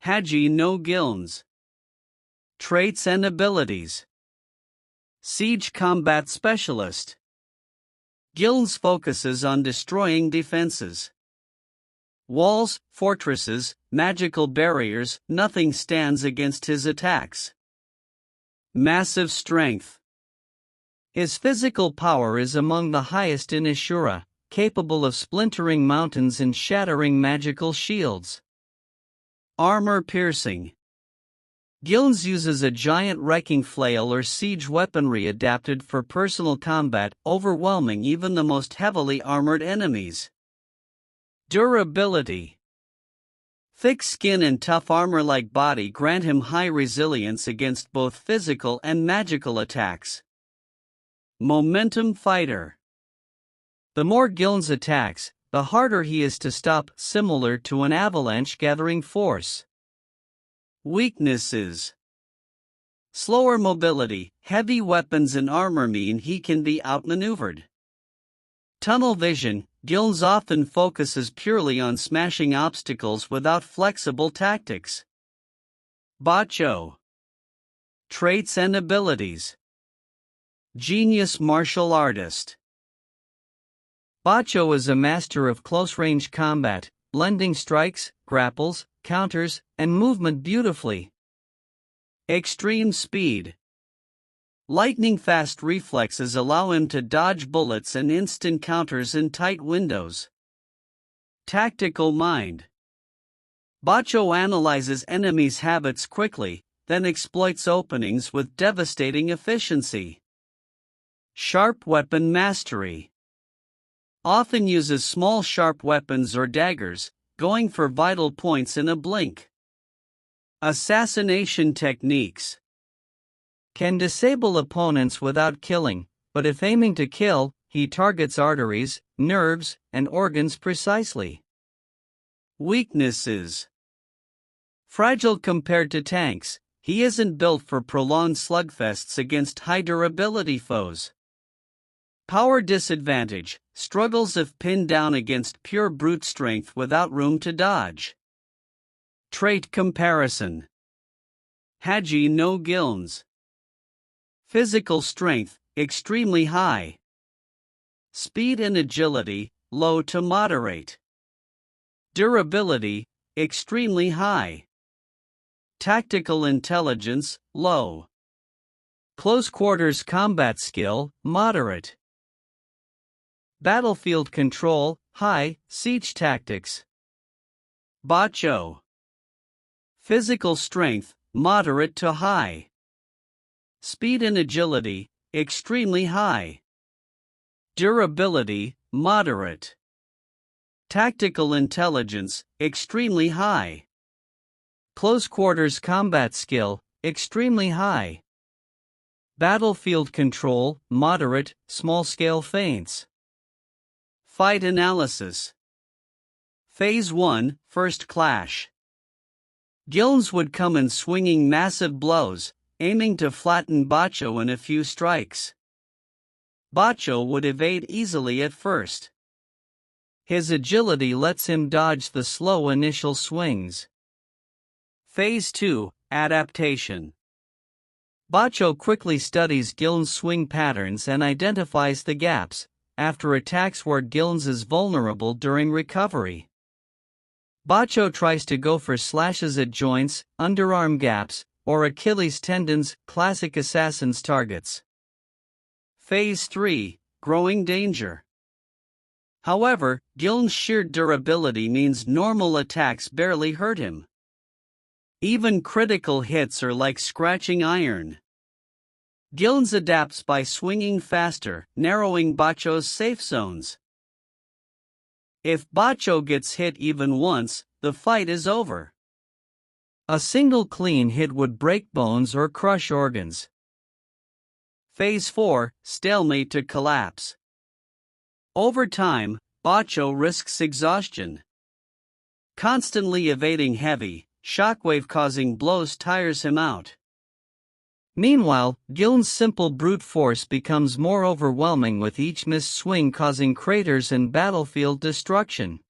Hajou no Gilnes. Traits and abilities. Siege combat specialist. Gilnes focuses on destroying defenses. Walls, fortresses, magical barriers, nothing stands against his attacks. Massive strength. His physical power is among the highest in Ashura, capable of splintering mountains and shattering magical shields. Armor piercing. Gilnes uses a giant wrecking flail or siege weaponry adapted for personal combat, overwhelming even the most heavily armored enemies. Durability. Thick skin and tough armor-like body grant him high resilience against both physical and magical attacks. Momentum fighter. The more Gilnes attacks, the harder he is to stop, similar to an avalanche gathering force. Weaknesses. Slower mobility, heavy weapons and armor mean he can be outmaneuvered. Tunnel vision. Gilnes often focuses purely on smashing obstacles without flexible tactics. Bacho. Traits and abilities. Genius martial artist. Bacho is a master of close-range combat, blending strikes, grapples, counters, and movement beautifully. Extreme speed. Lightning-fast reflexes allow him to dodge bullets and instant counters in tight windows. Tactical mind. Bacho analyzes enemies' habits quickly, then exploits openings with devastating efficiency. Sharp weapon mastery. Often uses small sharp weapons or daggers, going for vital points in a blink. Assassination techniques. Can disable opponents without killing, but if aiming to kill, he targets arteries, nerves, and organs precisely. Weaknesses. Fragile compared to tanks, he isn't built for prolonged slugfests against high-durability foes. Power disadvantage, struggles if pinned down against pure brute strength without room to dodge. Trait comparison. Hajou no Gilnes. Physical strength, extremely high. Speed and agility, low to moderate. Durability, extremely high. Tactical intelligence, low. Close quarters combat skill, moderate. Battlefield control, high. Siege tactics. Bacho. Physical strength, moderate to high. Speed and agility, extremely high. Durability, moderate. Tactical intelligence, extremely high. Close quarters combat skill, extremely high. Battlefield control, moderate, small-scale feints. Fight analysis. Phase 1, First Clash. Gilnes would come in swinging massive blows, aiming to flatten Bacho in a few strikes. Bacho would evade easily at first. His agility lets him dodge the slow initial swings. Phase 2, Adaptation. Bacho quickly studies Gilnes' swing patterns and identifies the gaps, after attacks where Gilnes is vulnerable during recovery. Bacho tries to go for slashes at joints, underarm gaps, or Achilles tendons, classic assassin's targets. Phase 3, Growing Danger. However, Gilnes' sheer durability means normal attacks barely hurt him. Even critical hits are like scratching iron. Gilnes adapts by swinging faster, narrowing Bacho's safe zones. If Bacho gets hit even once, the fight is over. A single clean hit would break bones or crush organs. Phase 4, Stalemate to collapse. Over time, Bacho risks exhaustion. Constantly evading heavy, shockwave-causing blows tires him out. Meanwhile, Gilnes' simple brute force becomes more overwhelming with each missed swing causing craters and battlefield destruction.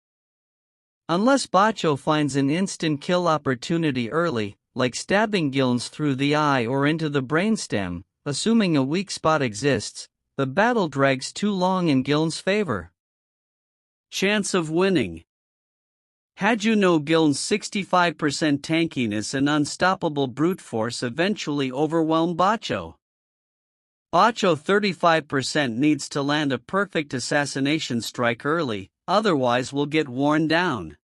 Unless Bacho finds an instant kill opportunity early, like stabbing Gilnes through the eye or into the brainstem, assuming a weak spot exists, the battle drags too long in Gilnes' favor. Chance of winning. Hajou no Gilnes' 65% tankiness and unstoppable brute force eventually overwhelm Bacho. Bacho 35% needs to land a perfect assassination strike early, otherwise will get worn down.